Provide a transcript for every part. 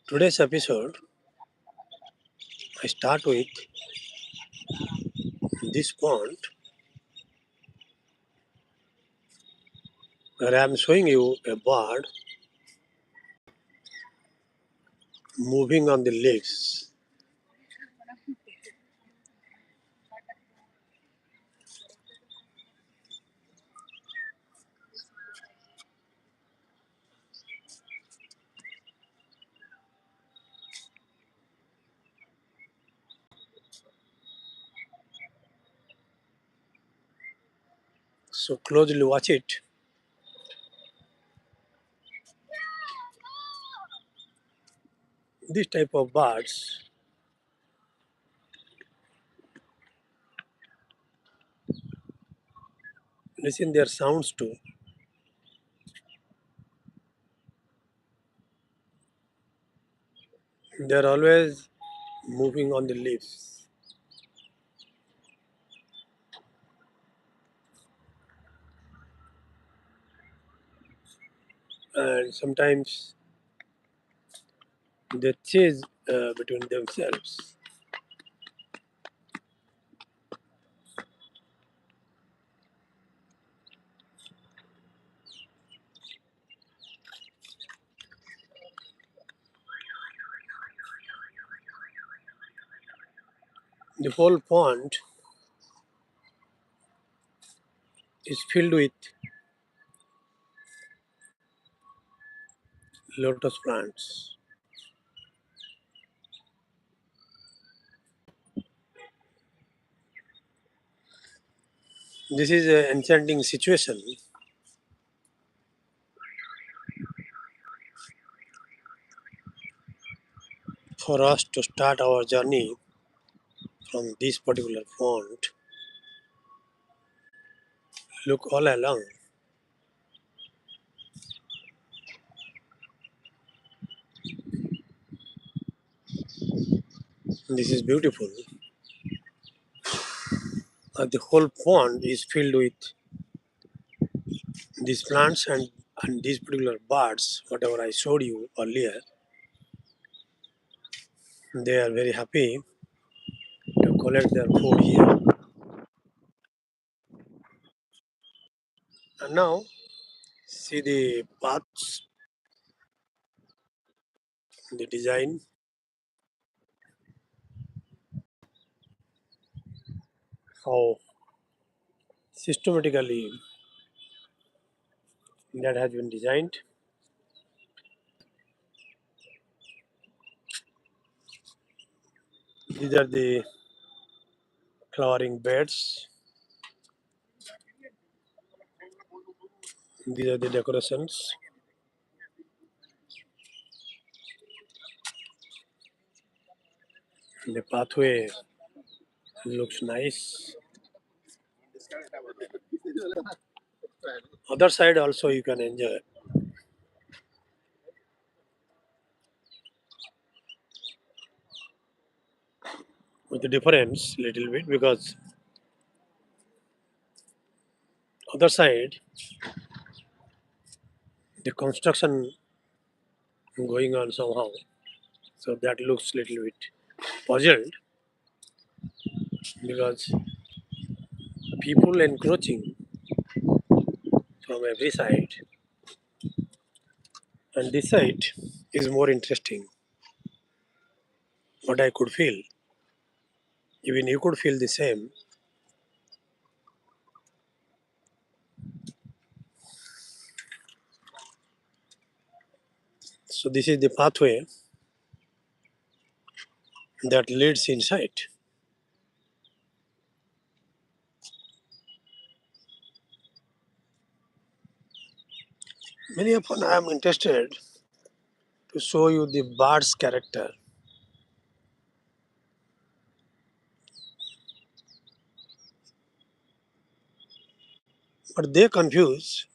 Today's episode, I start with this point where I am showing you a bird moving on the leaves. So closely watch it. This type of birds listen their sounds too. They are always moving on the leaves. And sometimes they chase between themselves. The whole pond is filled with lotus plants. This is an enchanting situation for us to start our journey from this particular pond. Look all along. This is beautiful. The whole pond is filled with these plants and these particular birds, whatever I showed you earlier. They are very happy to collect their food here. And now, see the paths, the design, how systematically that has been designed. These are the flowering beds. These are the decorations. The pathway looks nice. Other side also you can enjoy with the difference little bit because other side the construction going on somehow, so that looks little bit puzzled because people encroaching from every side, and this side is more interesting. What I could feel, even you could feel the same. So this is the pathway that leads inside. Many often I am interested to show you the bird's character, but they confuse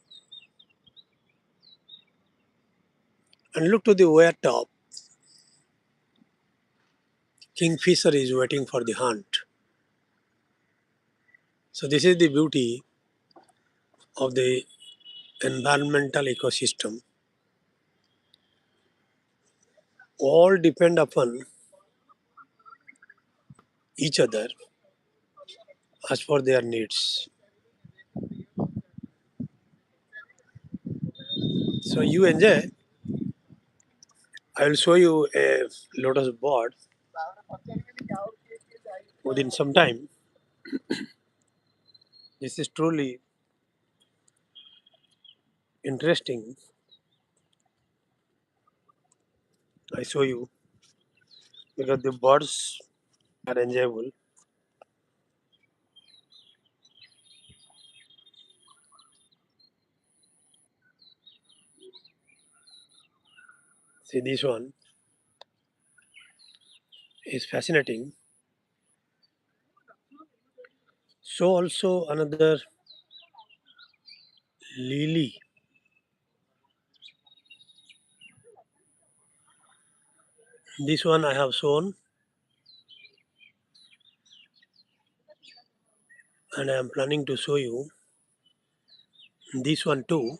and look to the way top. Kingfisher is waiting for the hunt. So this is the beauty of the environmental ecosystem. all depend upon each other as per their needs. So you enjoy. I will show you a lotus board within some time. This is truly interesting. I show you because the birds are enjoyable. See, this one is fascinating. So also another lily. This one I have shown, and I am planning to show you this one too.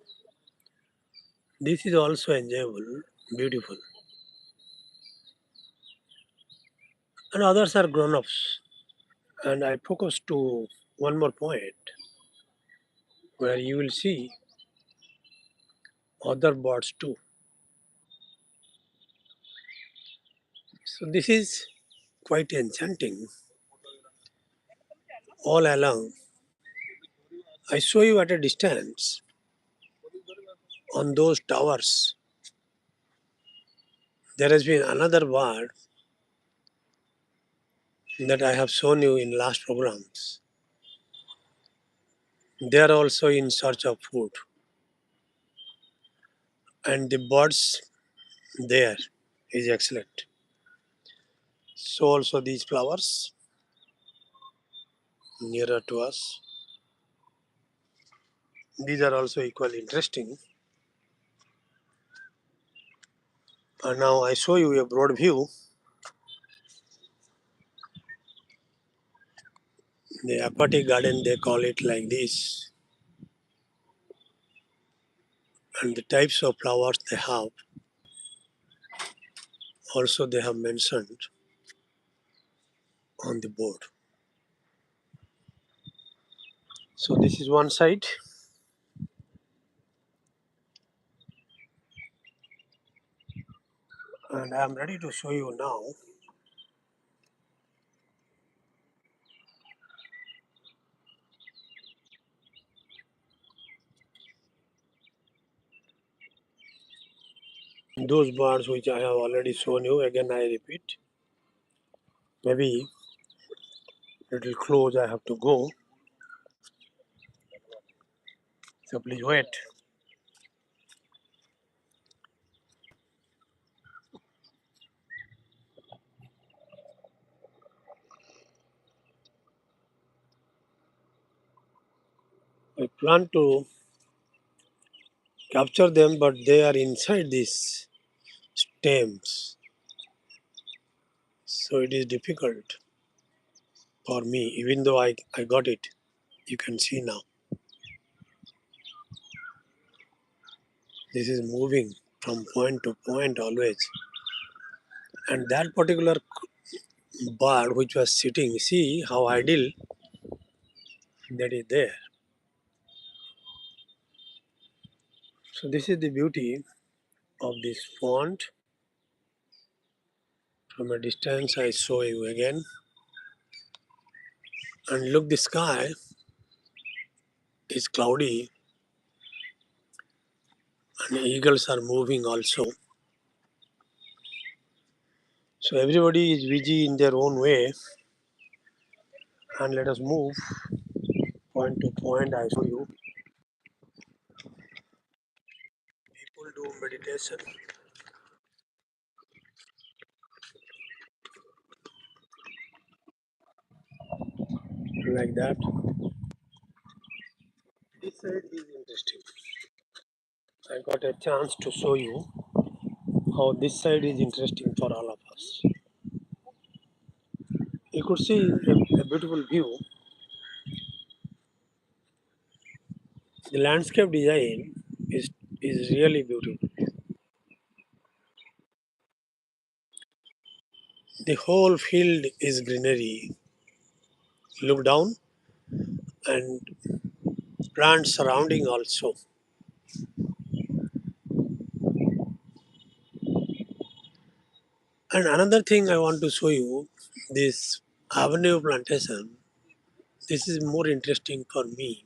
This is also enjoyable, beautiful, and others are grown-ups. And I focus to one more point where you will see other birds too. So this is quite enchanting all along. I show you at a distance on those towers. There has been another bird that I have shown you in last programs. They are also in search of food, and the birds there is excellent. So also these flowers nearer to us. These are also equally interesting. And now I show you a broad view. The aquatic garden they call it like this, and the types of flowers they have also they have mentioned on the board. So this is one side, and I am ready to show you now those birds which I have already shown you. Again I repeat, maybe little close I have to go. So please wait. I plan to capture them, but they are inside these stems, so it is difficult for me. Even though I got it, you can see now. This is moving from point to point always. And that particular bird which was sitting, see how ideal that is there. So this is the beauty of this font. From a distance I show you again. And look, the sky is cloudy and eagles are moving also. So everybody is busy in their own way. And let us move point to point. I show you. People do meditation like that. This side is interesting. I got a chance to show you how this side is interesting for all of us. You could see a beautiful view. The landscape design is really beautiful. The whole field is greenery. Look down and plants surrounding also. And another thing I want to show you, this avenue plantation. This is more interesting for me.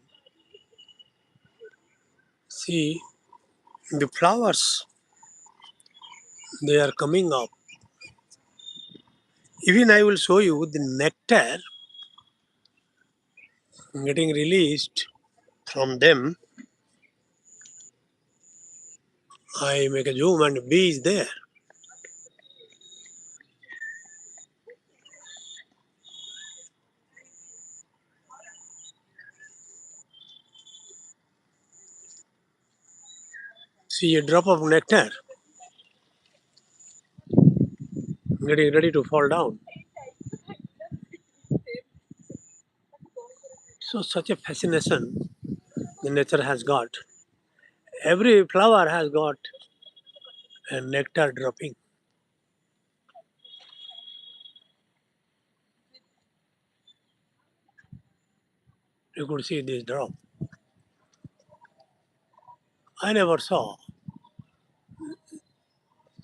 See, the flowers they are coming up. Even I will show you the nectar getting released from them. I make a zoom and bee is there. See a drop of nectar getting ready to fall down. So such a fascination the nature has got. Every flower has got a nectar dropping. You could see this drop. I never saw.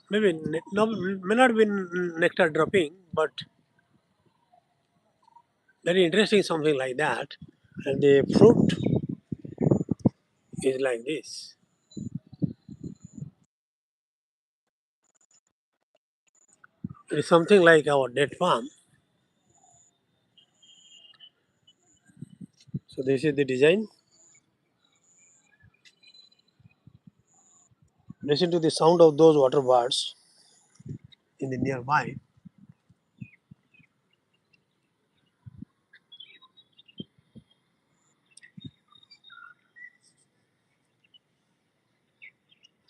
Maybe no, may not be nectar dropping, but very interesting something like that. And the fruit is like this. It is something like our date palm. So this is the design. Listen to the sound of those water birds in the nearby.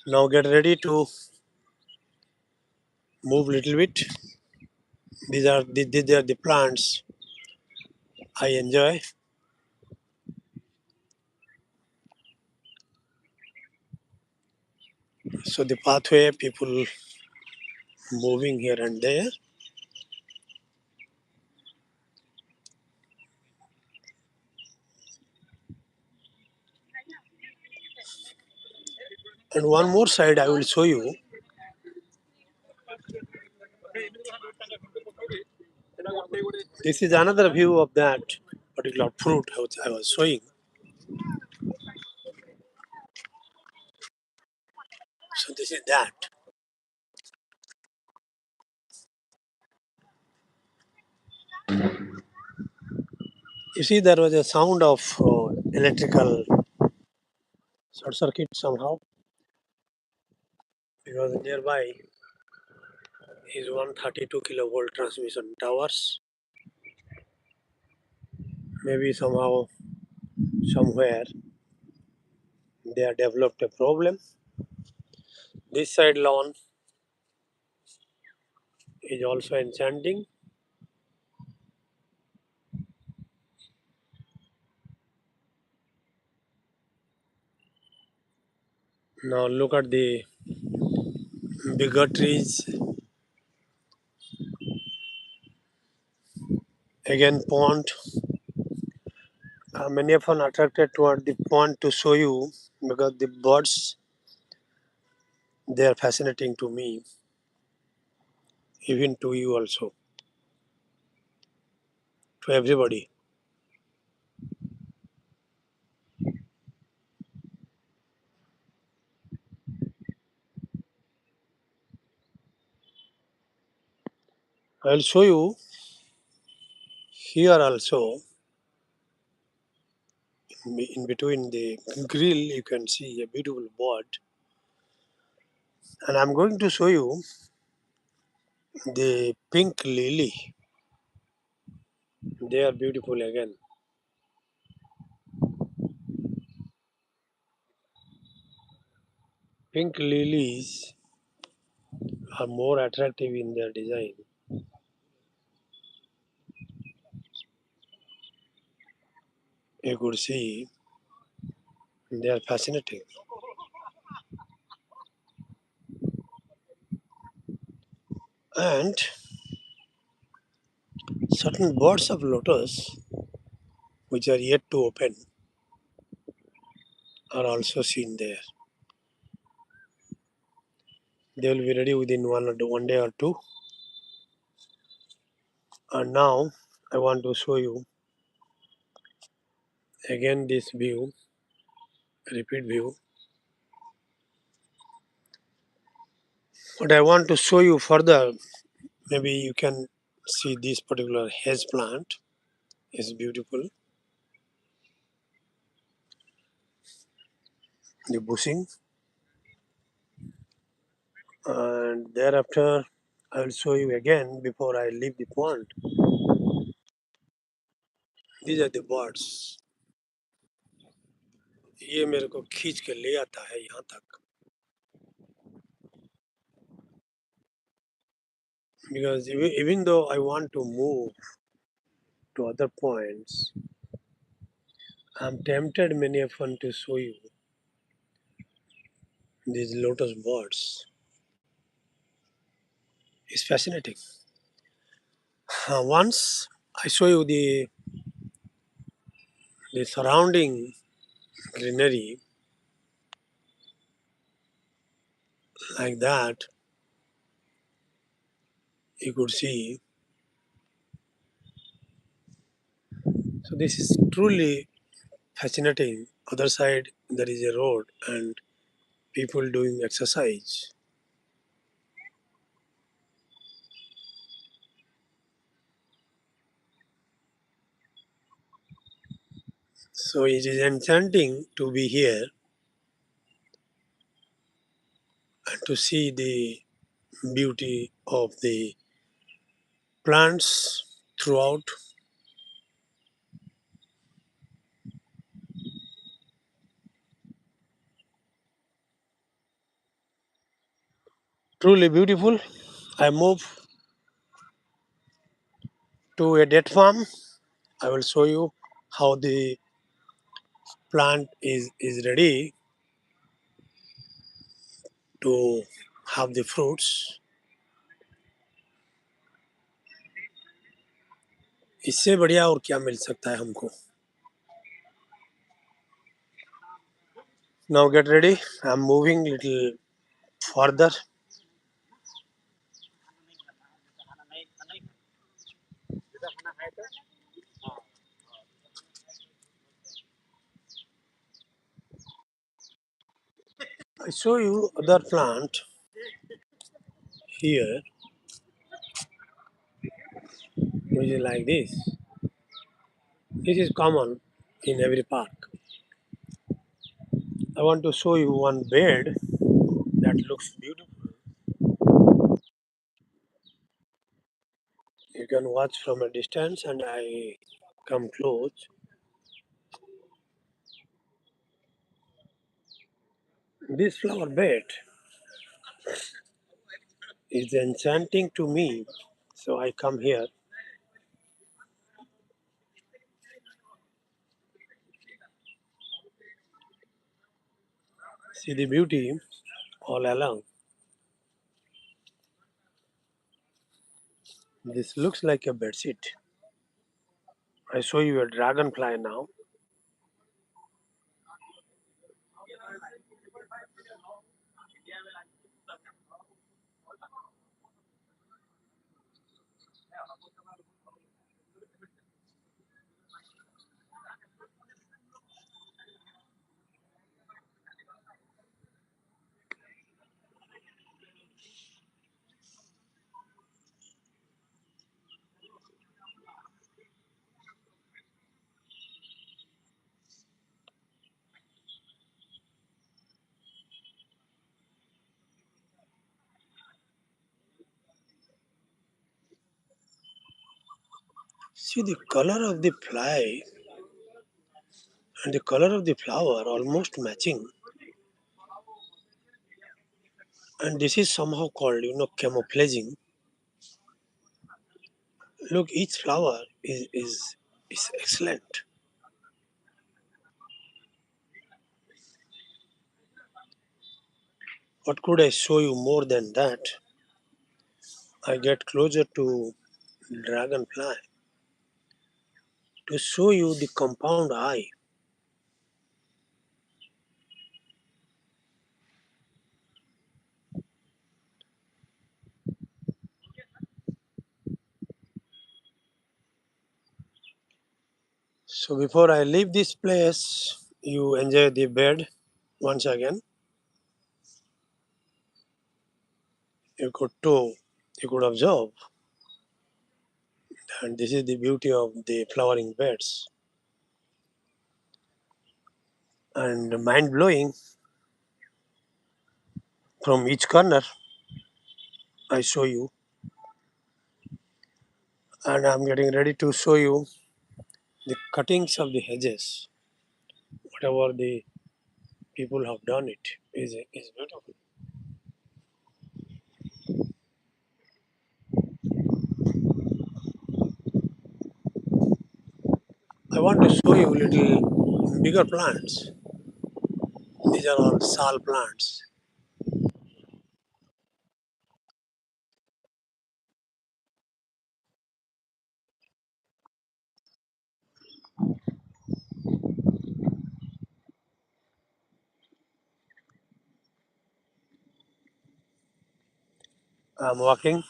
Now get ready to move little bit. These are the plants I enjoy. So the pathway, people moving here and there. And one more side I will show you. This is another view of that particular fruit which I was showing. So this is that. You see, there was a sound of electrical short circuit somehow because nearby is 132 kilovolt transmission towers. Maybe somehow, somewhere, they have developed a problem. This side lawn is also enchanting. Now look at the bigger trees. Again, pond. Many of them attracted toward the pond to show you because the birds they are fascinating to me, even to you also, to everybody. I'll show you here also in between the grill. You can see a beautiful bird, and I'm going to show you the pink lily. They are beautiful again. Pink lilies are more attractive in their design. You could see they are fascinating. And certain buds of lotus which are yet to open are also seen there. They will be ready within one day or two. And now I want to show you again this view, repeat view. But I want to show you further. Maybe you can see this particular hedge plant is beautiful. The bushing, and thereafter I will show you again before I leave the pond. These are the birds. ये मेरे को खींच के ले आता है यहाँ तक, because even though I want to move to other points, I'm tempted many often to show you these lotus birds. It's fascinating. Once I show you the surrounding greenery like that, you could see. So this is truly fascinating. Other side there is a road and people doing exercise. So it is enchanting to be here and to see the beauty of the plants throughout. Truly beautiful. I move to a date farm. I will show you how the plant is ready to have the fruits. इससे बढ़िया और क्या मिल सकता है हमको. Now get ready. I'm moving little further. I show you other plant here, which is like this. This is common in every park. I want to show you one bed that looks beautiful. You can watch from a distance and I come close. This flower bed is enchanting to me. So I come here. See the beauty all along. This looks like a bedsheet. I show you a dragonfly now. See the color of the fly and the color of the flower almost matching. And this is somehow called, camouflaging. Look, each flower is excellent. What could I show you more than that? I get closer to dragonfly. to show you the compound eye. So before I leave this place, you enjoy the bed once again. You could too, you could observe, and this is the beauty of the flowering beds. And mind blowing from each corner, I show you, and I'm getting ready to show you the cuttings of the hedges. Whatever the people have done, it is beautiful. I want to show you little bigger plants. These are all sal plants. I'm walking.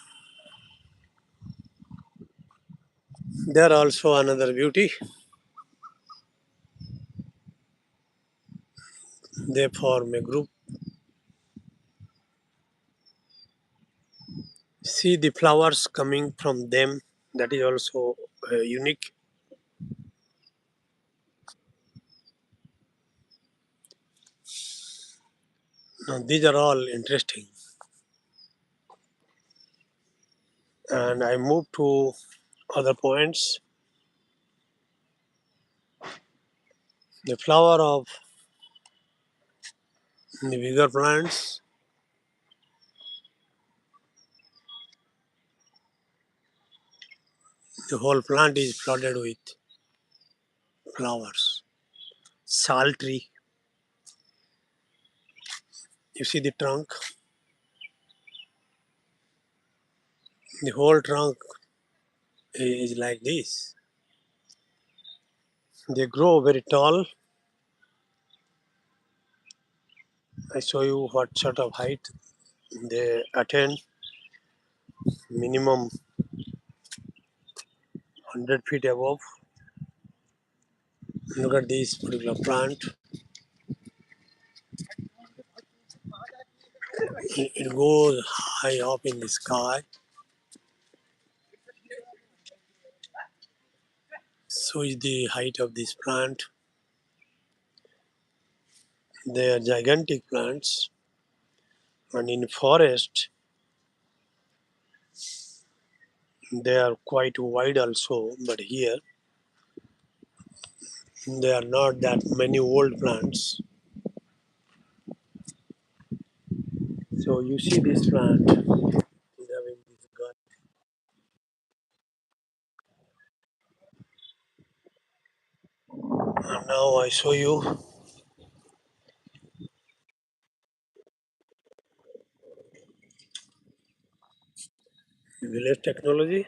There also another beauty. They form a group. See the flowers coming from them. That is also unique. Now, these are all interesting. And I move to other points. The flower of the bigger plants. The whole plant is flooded with flowers. Sal tree. You see the trunk. The whole trunk is like this. They grow very tall. I show you what sort of height they attain. Minimum 100 feet above. Look at this particular plant. It goes high up in the sky. So is the height of this plant. They are gigantic plants, and in forest they are quite wide also. But here there are not that many old plants. So you see this plant is having this gut. And now I show you village technology,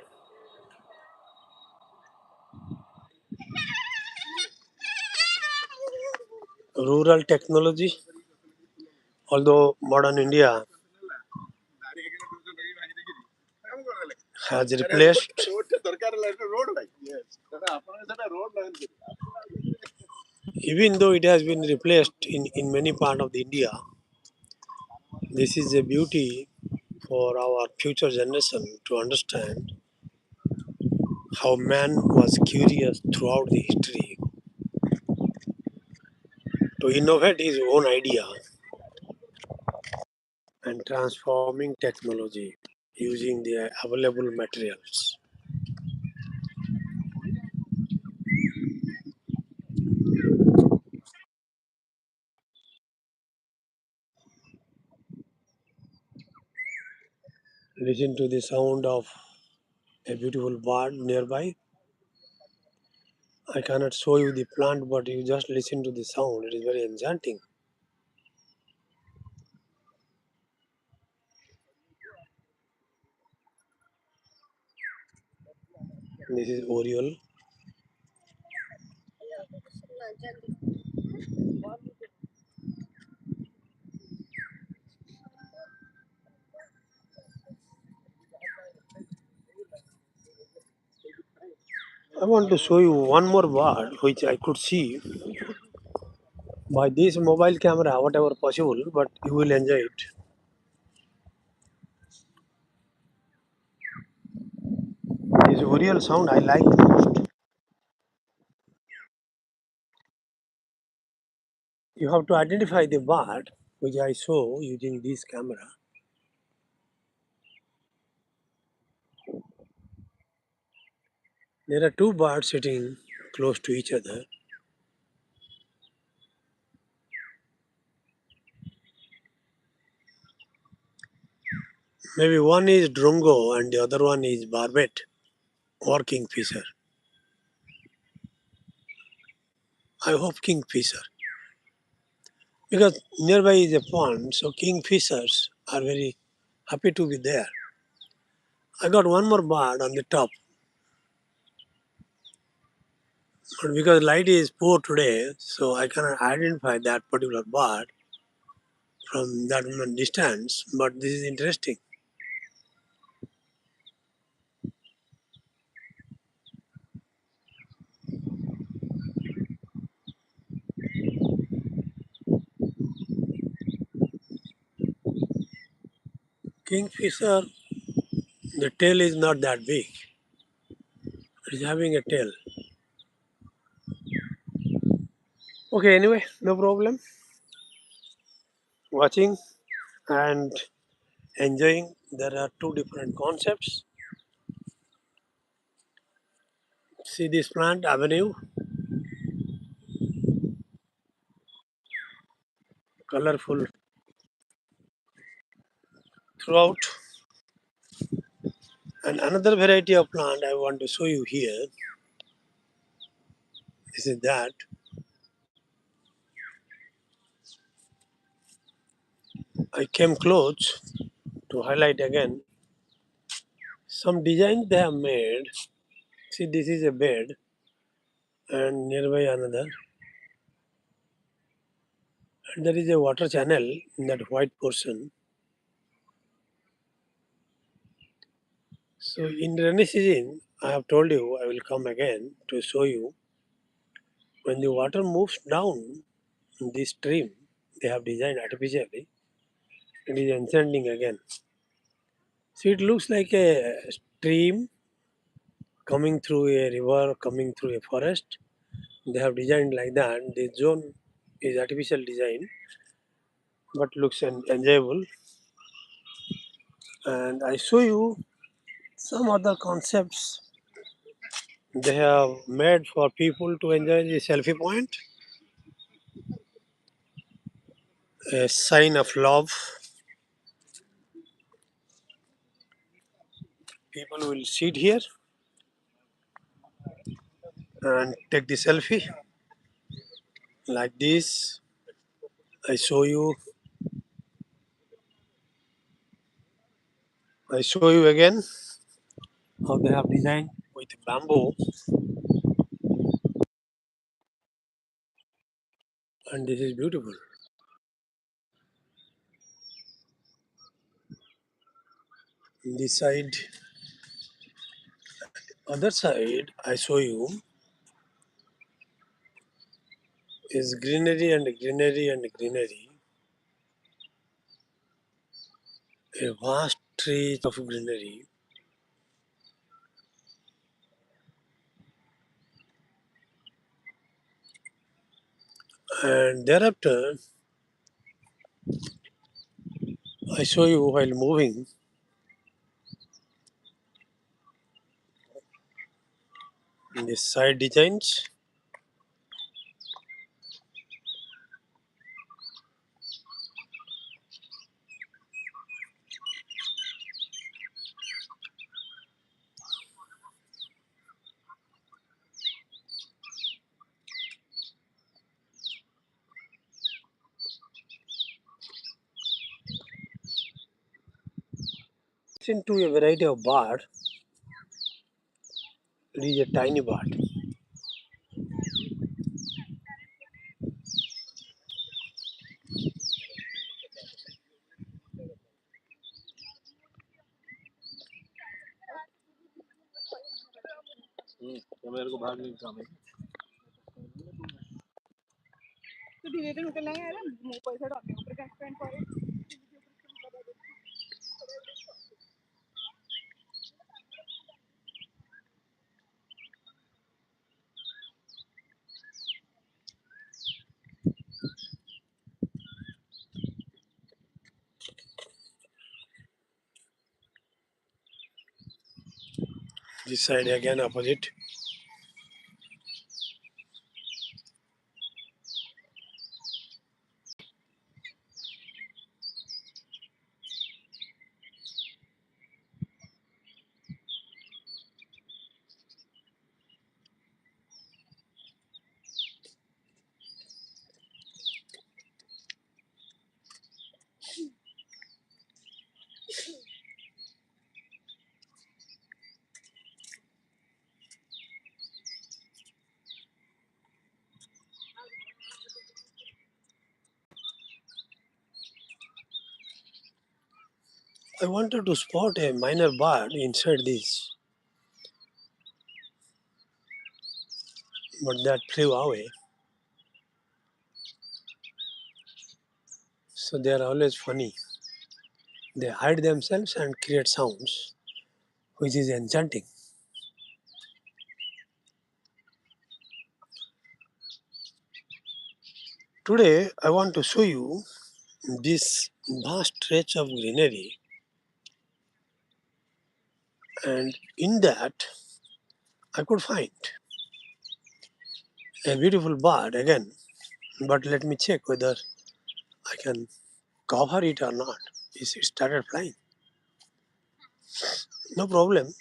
rural technology. Although modern India has replaced, even though it has been replaced in many parts of the India, this is a beauty for our future generation to understand how man was curious throughout the history to innovate his own idea and transforming technology using the available materials. Listen to the sound of a beautiful bird nearby. I cannot show you the plant, but you just listen to the sound. It is very enchanting. This is Oriole. I want to show you one more bird which I could see by this mobile camera, whatever possible, but you will enjoy it. This oriole sound I like the most. You have to identify the bird which I saw using this camera. There are two birds sitting close to each other. Maybe one is drongo and the other one is barbet or kingfisher. I hope kingfisher because nearby is a pond, so kingfishers are very happy to be there. I got one more bird on the top, but because light is poor today, so I cannot identify that particular bird from that distance. But this is interesting. Kingfisher, the tail is not that big. It is having a tail. Okay, anyway, no problem. Watching and enjoying. There are two different concepts. See this plant avenue, colorful throughout. And another variety of plant I want to show you here. This is that. I came close to highlight again some designs they have made. See, this is a bed, and nearby another. And there is a water channel in that white portion. So, in rainy season, I have told you I will come again to show you when the water moves down in this stream, they have designed artificially, it is ascending again. See, it looks like a stream coming through a river, coming through a forest. They have designed like that. The zone is artificial design, but looks enjoyable. And I show you some other concepts they have made for people to enjoy the selfie point, a sign of love. People will sit here and take the selfie like this. I show you. I show you again how they have designed with bamboo, and this is beautiful. This side, other side, I show you is greenery and greenery and greenery. A vast reach of greenery, and thereafter I show you while moving the side designs. Into a variety of bird. It is a tiny bird. तो मेरे को भाग नहीं काम है तो धीरे धीरे होटल लगे यार मुंह पैसा डालने ऊपर का स्पेंड करे This side again opposite. I wanted to spot a minor bird inside this, but that flew away. So they are always funny. They hide themselves and create sounds, which is enchanting. Today, I want to show you this vast stretch of greenery, and in that, I could find a beautiful bird again. But let me check whether I can cover it or not. It started flying. No problem.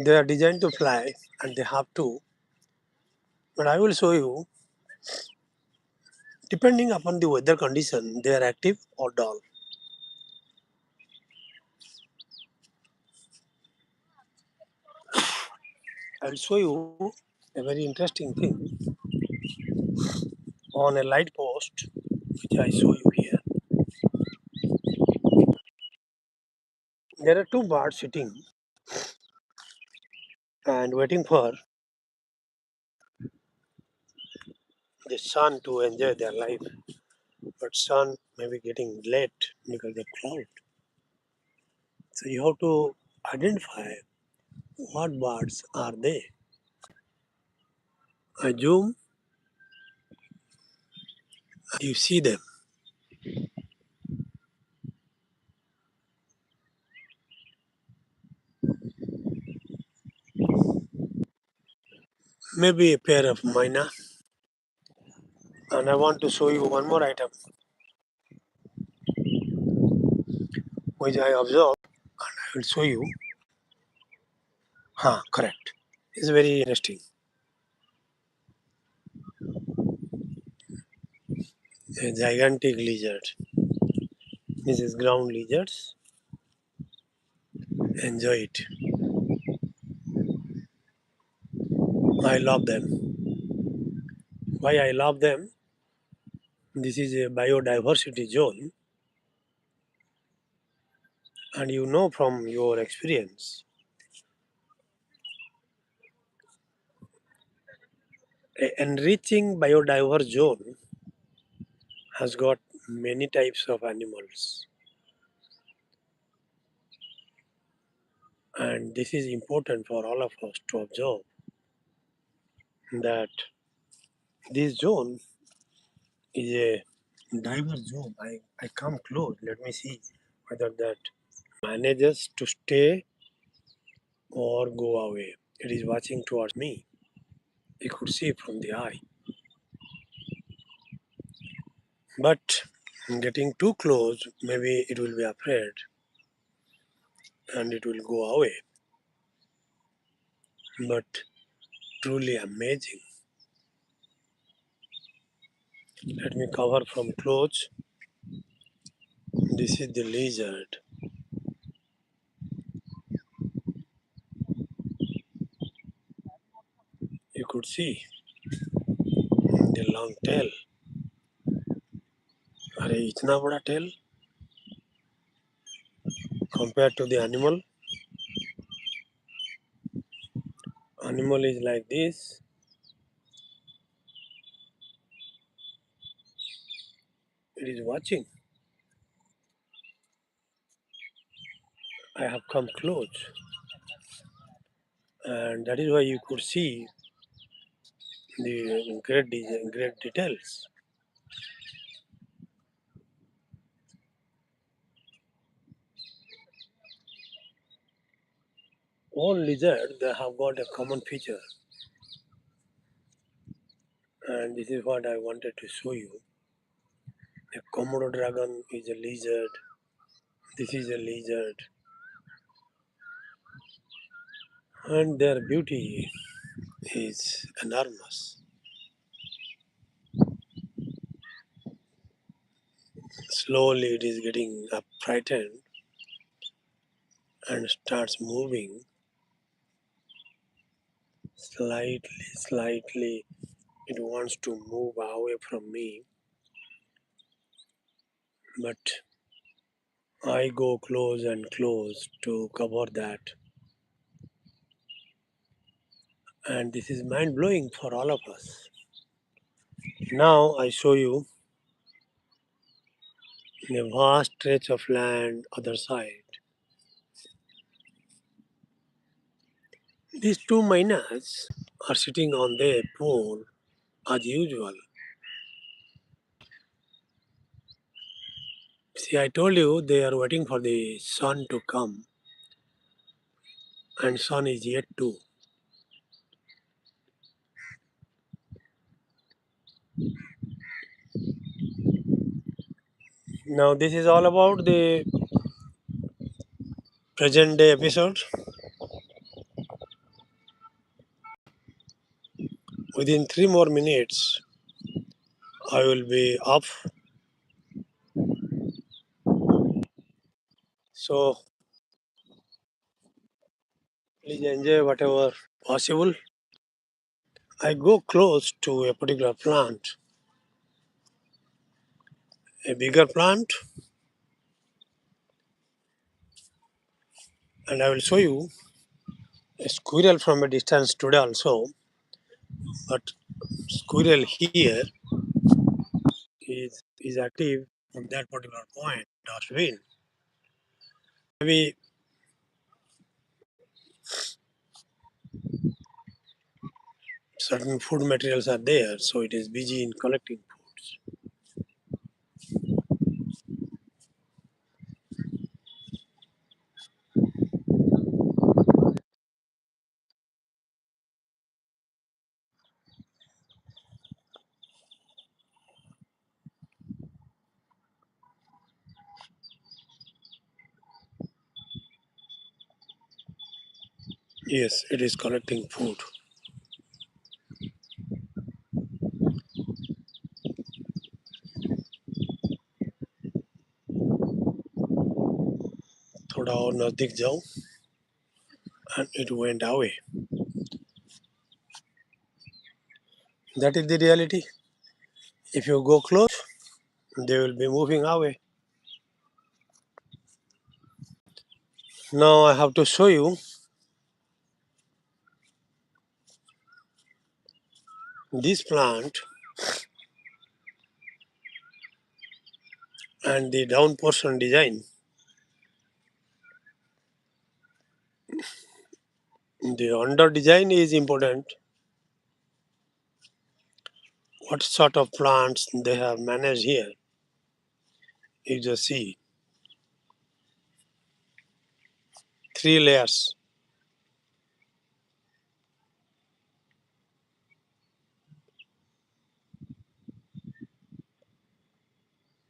They are designed to fly and they have to. But I will show you, depending upon the weather condition, they are active or dull. I'll show you a very interesting thing on a light post, which I show you here. There are two birds sitting and waiting for the sun to enjoy their life. But sun may be getting late because of cloud. So you have to identify what birds are they. I zoom, you see them. Maybe a pair of myna. And I want to show you one more item which I observed. I will show you. Correct. It's very interesting. A gigantic lizard. This is ground lizards. Enjoy it. I love them. Why I love them? This is a biodiversity zone, and you know from your experience, an enriching biodiverse zone has got many types of animals, and this is important for all of us to observe that this zone is a diverse zone. I come close. Let me see whether that manages to stay or go away. It is watching towards me. You could see from the eye. But getting too close, maybe it will be afraid and it will go away. But truly amazing. Let me cover from close. This is the lizard. You could see the long tail. अरे इतना बड़ा tail compared to the animal. Animal is like this. It is watching. I have come close, and that is why you could see the great details. All lizards they have got a common feature, and this is what I wanted to show you. A Komodo dragon is a lizard. This is a lizard, and their beauty is enormous. Slowly, it is getting up frightened and starts moving slightly, slightly. It wants to move away from me, but I go close and close to cover that. And this is mind blowing for all of us. Now I show you a vast stretch of land other side. These two miners are sitting on their pole as usual. See, I told you they are waiting for the sun to come, and sun is yet to. Now this is all about the present day episode. Within 3 more minutes, I will be off. So please enjoy whatever possible. I go close to a particular plant, a bigger plant, and I will show you a squirrel from a distance today also. But squirrel here is active from that particular point, dustbin. Maybe certain food materials are there, so it is busy in collecting foods. Yes, it is collecting food. थोड़ा और नजदीक जाओ, and it went away. That is the reality. If you go close, they will be moving away. Now I have to show you this plant and the down portion design. The under design is important. What sort of plants they have managed here? You just see 3 layers.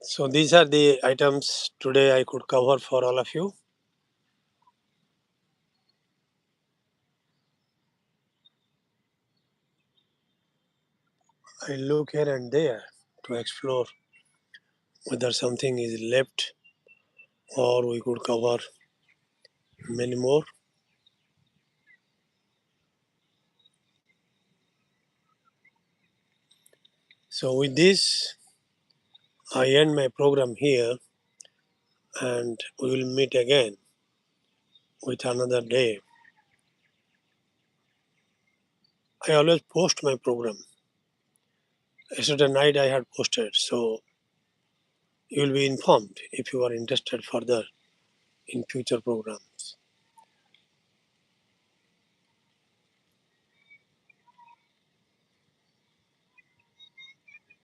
So these are the items today I could cover for all of you. I look here and there to explore whether something is left or we could cover many more. So with this, I end my program here and we will meet again with another day. I always post my program. Yesterday night I had posted, so you will be informed if you are interested further in future program.